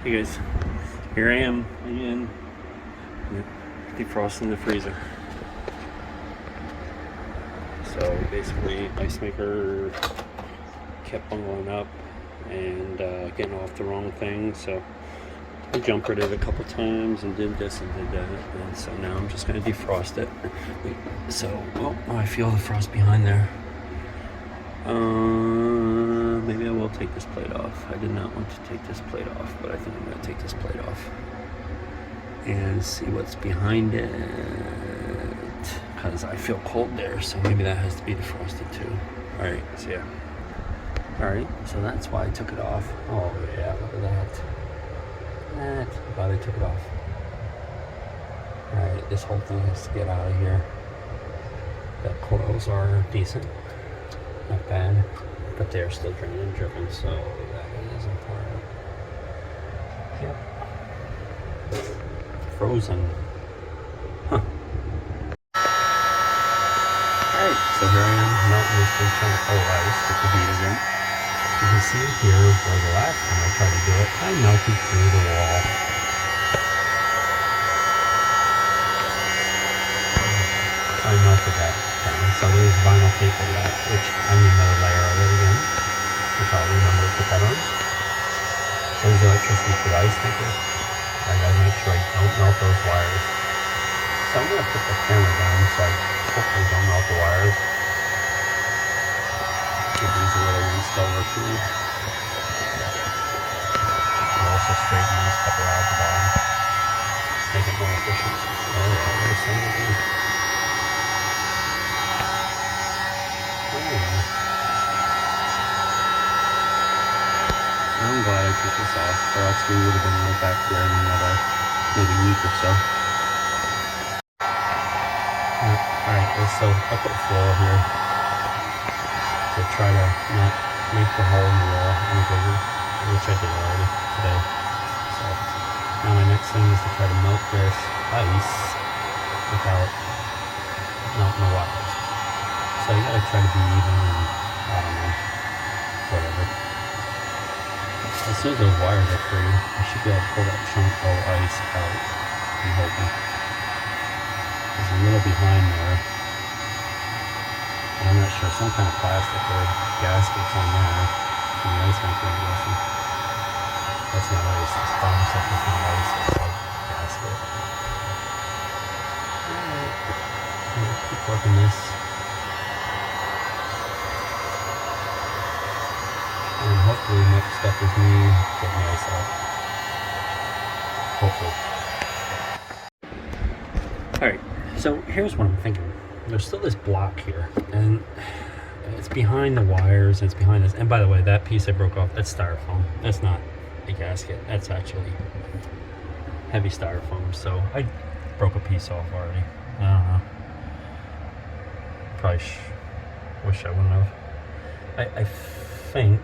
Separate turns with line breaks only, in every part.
Hey guys, here I am again, defrosting the freezer. So basically, ice maker kept bungling up and getting off the wrong thing. So I jumpered it a couple times and did this and did that, and so now I'm just gonna defrost it. So, oh, I feel the frost behind there. Maybe I will take this plate off. I did not want to take this plate off, but I think I'm going to take this plate off and see what's behind it, because I feel cold there, so maybe that has to be defrosted too. Alright, so yeah. Alright, so that's why I took it off. Oh yeah, look at that. That's why I took it off. Alright, this whole thing has to get out of here. The coils are decent. Not bad, but they're still draining and dripping, so that is important. Yep. Frozen. Huh. Alright, so here I am melting this big chunk of ice with the bead again. You can see here where the last time I tried to do it, I melted through the wall. I melted that down. So there's vinyl tape of that, which I need another layer of it again, which I'll remember to put that on. So there's electricity for the ice maker. I gotta make sure I don't melt those wires. So I'm gonna put the camera down so I hopefully don't melt the wires. Give these a little once over too. I'll also straighten these couple out the bottom. Make it more efficient. Oh yeah, there's some of them. I'm glad I took this off, or else we would have been right back there in another maybe week or so. Alright, so I put foil here to try to not make the hole in the wall any bigger, which I did already today. So now my next thing is to try to melt this ice without melting the wires. So you gotta try to be even, and I don't know, whatever. As soon as those wires are free, I should be able to pull that chunk of ice out, I'm hoping. There's a little behind there. I'm not sure, some kind of plastic or gaskets on there from the ice maker, I'm guessing. That's not ice, it's bottom section from the ice, it's like gasket. Alright, keep working this. And hopefully next step is me getting the ice out. Hopefully. Alright, so here's what I'm thinking. There's still this block here, and it's behind the wires, and it's behind this. And by the way, that piece I broke off, that's styrofoam. That's not a gasket. That's actually heavy styrofoam. So I broke a piece off already. I don't know. Probably wish I wouldn't have. I think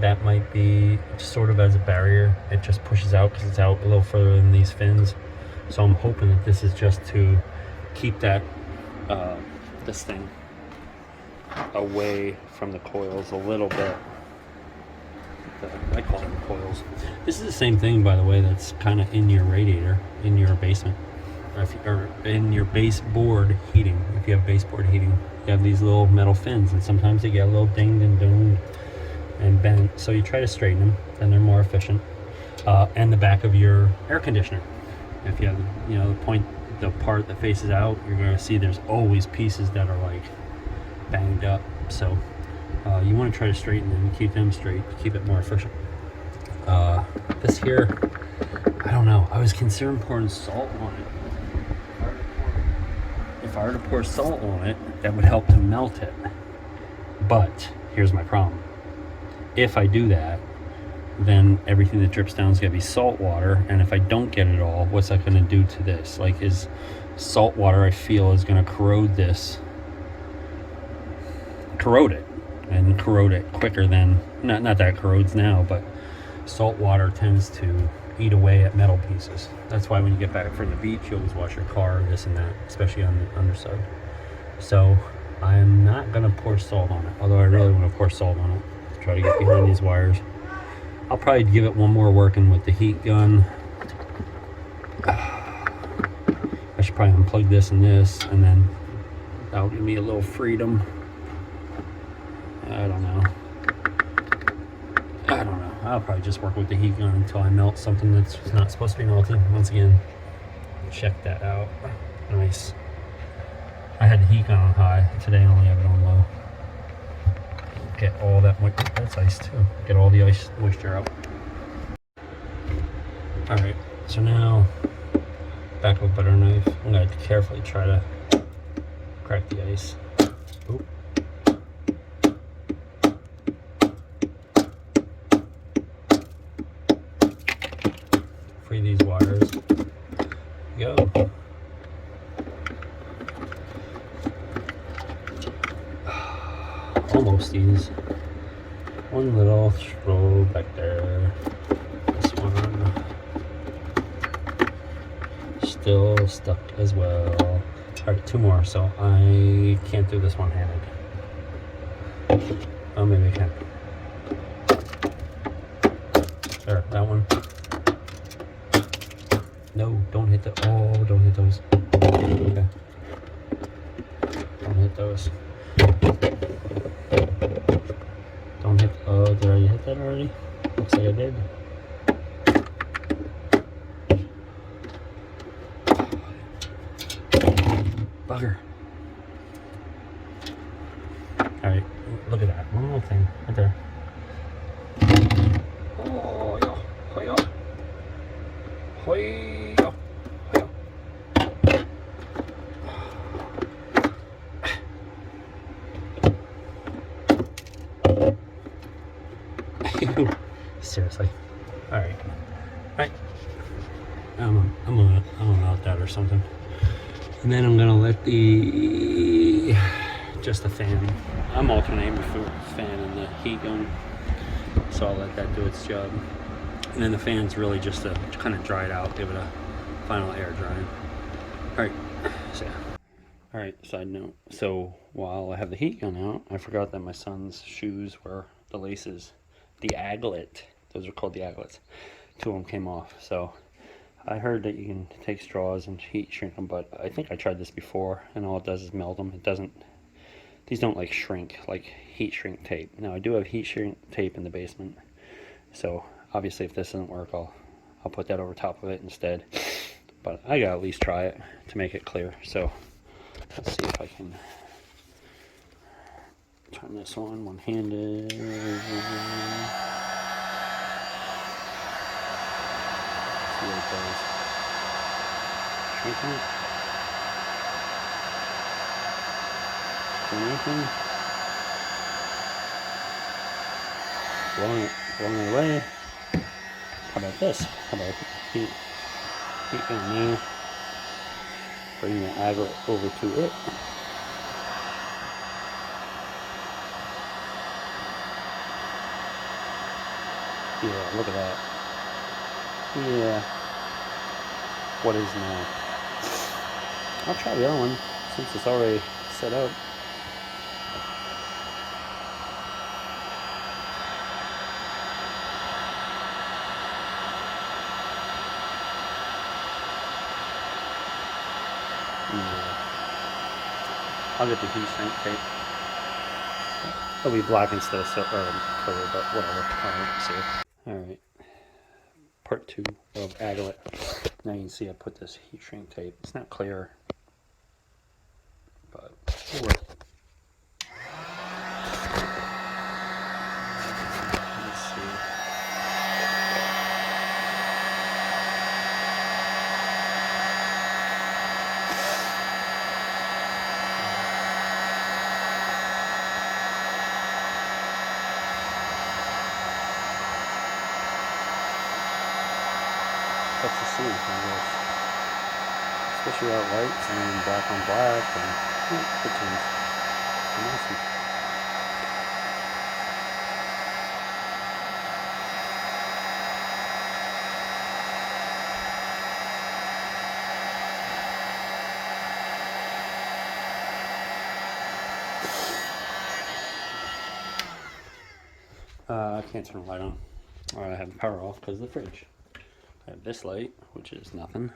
that might be sort of as a barrier. It just pushes out because it's out a little further than these fins. So I'm hoping that this is just to keep that this thing away from the coils a little bit. I call them coils. This is the same thing, by the way, that's kind of in your radiator in your basement, or in your baseboard heating. If you have baseboard heating, you have these little metal fins, and sometimes they get a little dinged and doomed and bent, so you try to straighten them, then they're more efficient. And the back of your air conditioner, if you have, you know, the part that faces out, you're going to see there's always pieces that are like banged up, so you want to try to straighten them and keep them straight to keep it more efficient. This here, I don't know, I was considering pouring salt on it. If I were to pour salt on it, that would help to melt it, but here's my problem. If I do that, then everything that drips down is going to be salt water, and if I don't get it all, what's that going to do to this? Like, is salt water, I feel, is going to corrode this, corrode it quicker than, not that it corrodes now, but salt water tends to eat away at metal pieces. That's why when you get back from the beach, you always wash your car, this and that, especially on the underside. So I'm not going to pour salt on it, although I really want to pour salt on it to try to get behind these wires. I'll probably give it one more working with the heat gun. I should probably unplug this and this, and then that'll give me a little freedom. I don't know. I'll probably just work with the heat gun until I melt something that's not supposed to be melting. Once again, check that out. Nice. I had the heat gun on high. Today I only have it on low. Get all that moisture. That's ice too. Get all the ice moisture out. Alright, so now back with a butter knife. I'm going to carefully try to crack the ice. Oop. Free these wires. Go. Almost these. One little scroll back there. This one. Still stuck as well. Alright, two more, so I can't do this one-handed. Oh, maybe I can. There, that one. No, don't hit the. Oh, don't hit those. Okay. Don't hit those. Don't hit. Oh, did I hit that already? Looks like I did. Bugger. Alright, look at that. One little thing right there. Oh, yeah. Oh, yeah. Oh, yeah. Seriously. Alright. Right. I'm gonna melt that or something. And then I'm gonna let just the fan. I'm alternating between the fan and the heat gun. So I'll let that do its job. And then the fan's really just to kind of dry it out, give it a final air drying. Alright, so yeah. Alright, side note. So while I have the heat gun out, I forgot that my son's shoes were the laces. The aglet. Those are called the aglets. Two of them came off. So I heard that you can take straws and heat shrink them, but I think I tried this before, and all it does is melt them. It doesn't. These don't like shrink, like heat shrink tape. Now I do have heat shrink tape in the basement, so obviously if this doesn't work, I'll put that over top of it instead. But I gotta at least try it to make it clear. So let's see if I can turn this on one-handed. See what it does. Shrinking it. Doing anything. Blowing it away. How about this? How about heat gun there? Bring the aglet over to it. Yeah, look at that. Yeah. What is now? I'll try the other one since it's already set up. Yeah. I'll get the heat shrink tape. It'll be black instead of color, but whatever. Alright, see. Alright. Part 2 of aglet. Now you can see I put this heat shrink tape. It's not clear, but it'll work. Let's see. That's the scene, I guess. Especially out lights and black on black and good times. Awesome. I can't turn the light on. I have the power off because of the fridge. I have this light, which is nothing.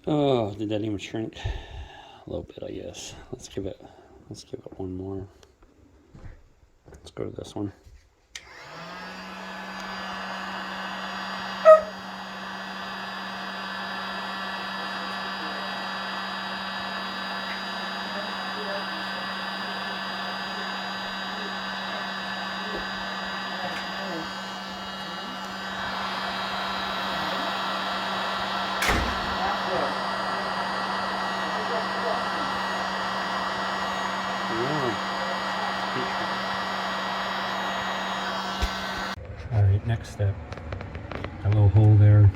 Oh, did that even shrink? A little bit, I guess. Let's give it one more. Let's go to this one. Alright, next step. That little hole there.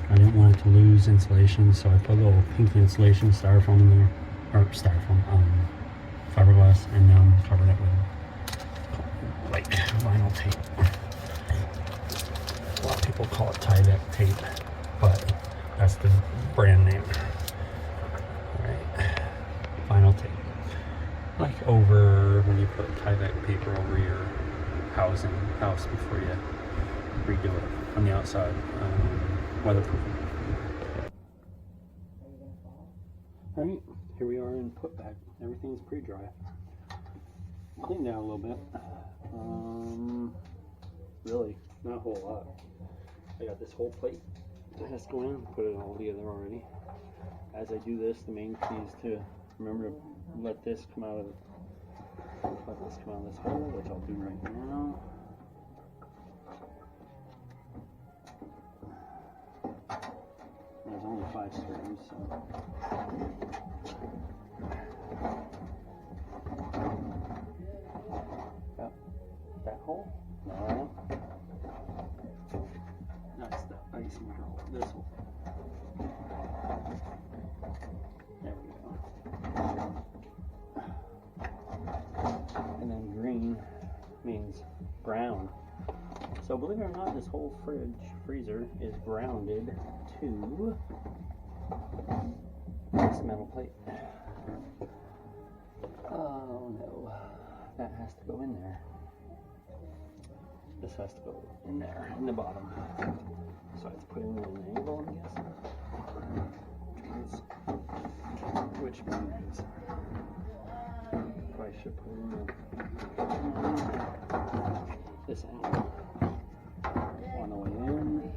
I didn't want it to lose insulation, so I put a little pink insulation styrofoam in there. Or styrofoam, fiberglass, and now covered it with like vinyl tape. A lot of people call it Tyvek tape, but that's the brand name. Alright, vinyl tape. Like over when you put Tyvek paper over your house before you redo it on the outside, weatherproof. Alright, here we are in put back. Everything's pretty dry. Cleaned out a little bit. Really, not a whole lot. I got this whole plate that has to go in, put it all together already. As I do this, the main key is to remember to let this come out of this hole, which I'll do right now. There's only 5 screws, so. Got that hole? No. That's the icing hole. This hole. There we go. And then green means ground. So believe it or not, this whole freezer is grounded to this metal plate. Oh no, that has to go in there. This has to go in there, in the bottom. So I have to put it in an angle, I'm guessing. Which one is? I should put it in this angle. On the way in.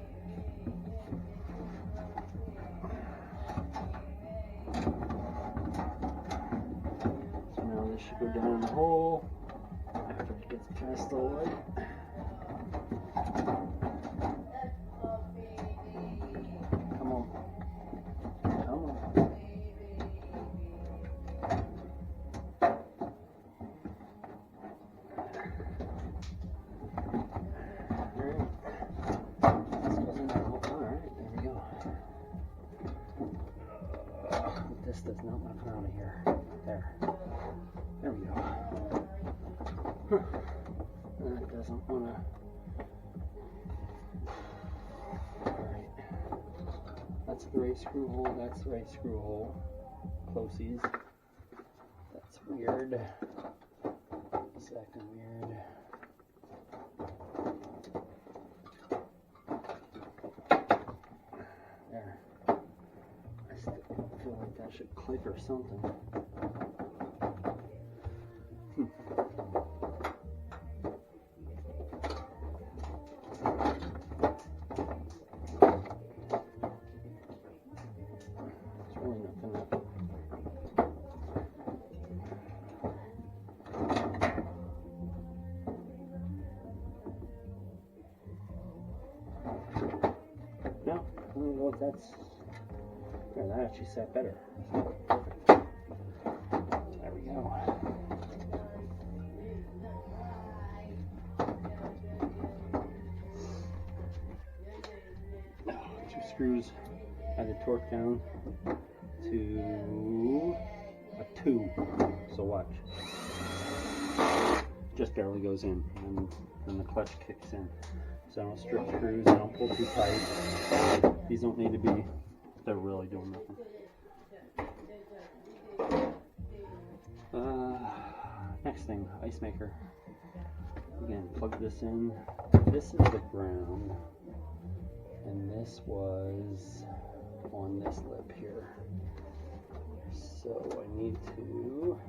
So now this should go down the hole after it gets past the light. Come on. Come on. This does not want to come out of here. There we go. That doesn't want to. Alright. That's the right screw hole. That's the right screw hole. Closies. That's weird. It's acting weird. There. I still feel like that should click or something. It's really nothing up. No, I don't know if that's. Yeah, that actually sat better. There we go. Two screws. I had to torque down to a 2. So watch. Just barely goes in, and then the clutch kicks in. So I don't strip screws, I don't pull too tight. These don't need to be. They're really doing nothing. Next thing, ice maker. Again, plug this in. this is the ground, and this was on this lip here. So I need to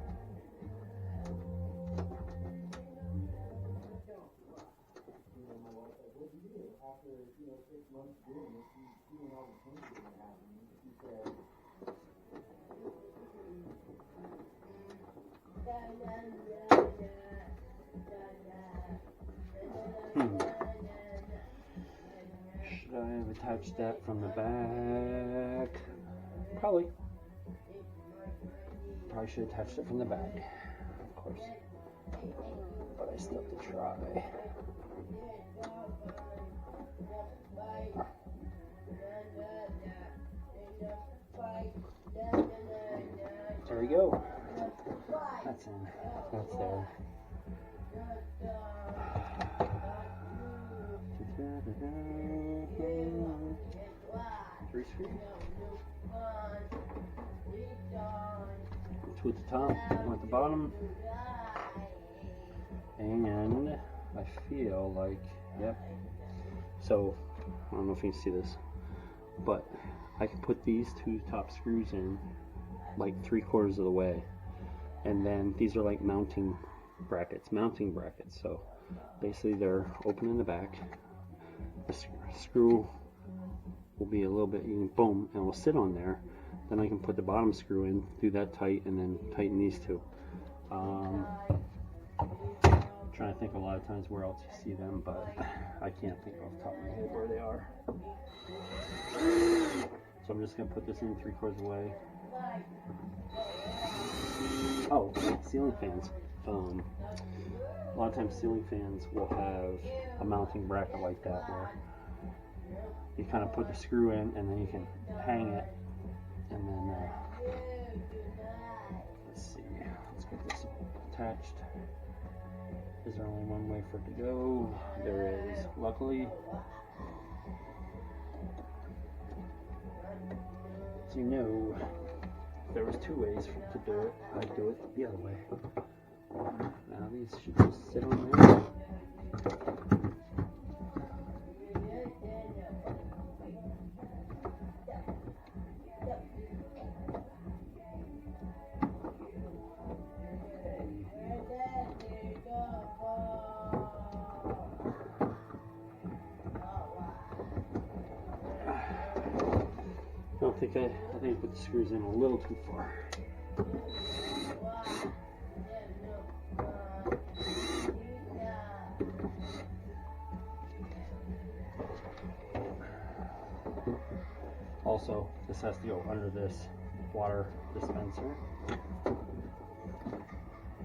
should I have attached that from the back? Probably should have attached it from the back, of course, but I still have to try. There we go. That's in. That's there. Three screws. Two at the top, one at the bottom. And I feel like, yep. So, I don't know if you can see this, but I can put these two top screws in like 3/4 of the way. And then these are like mounting brackets. So basically they're open in the back. The screw will be a little bit, boom, and will sit on there. Then I can put the bottom screw in, do that tight, and then tighten these two. I'm trying to think a lot of times where else you see them, but I can't think off the top of my head where they are. So I'm just going to put this in 3/4 away. Oh, ceiling fans. A lot of times ceiling fans will have a mounting bracket like that where you kind of put the screw in and then you can hang it, and then let's see, let's get this attached. Is there only one way for it to go? There is, luckily. So you know, if there was 2 ways to do it, I'd do it the other way. Now these should just sit on there. I think I put the screws in a little too far. Also, this has to go under this water dispenser.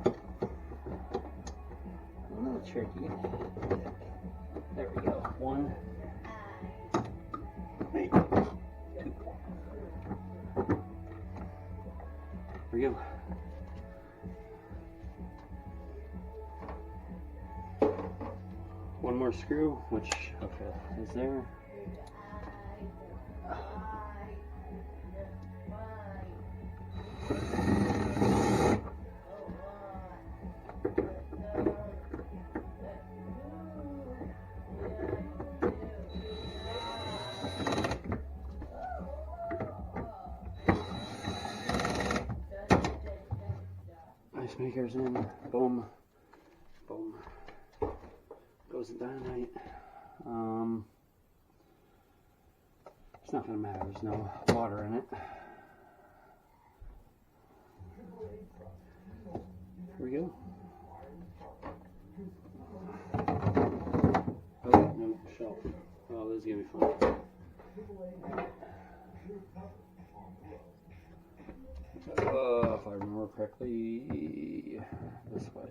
A little tricky. There we go. 1, 2. There we go. One more screw, which, okay, is there. Makers in, boom, boom, goes the dynamite. It's not going to matter, there's no water in it. Here we go. Oh, no, shelf. Oh, this is going to be fun. If I remember correctly, this way.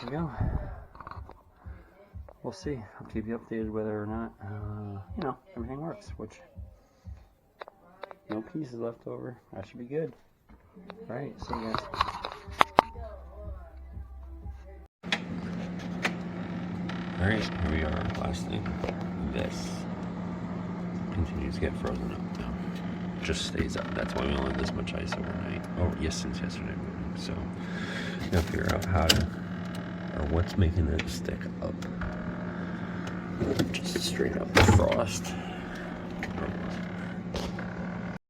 There we go. We'll see. I'll keep you updated whether or not, everything works, which No pieces left over. That should be good. All right, see you guys. All right, here we are. Last thing. This continues to get frozen up now. Just stays up. That's why we only have this much ice overnight. Oh, yes, since yesterday morning. So, we gotta figure out how to, or what's making it stick up. Just straight up frost.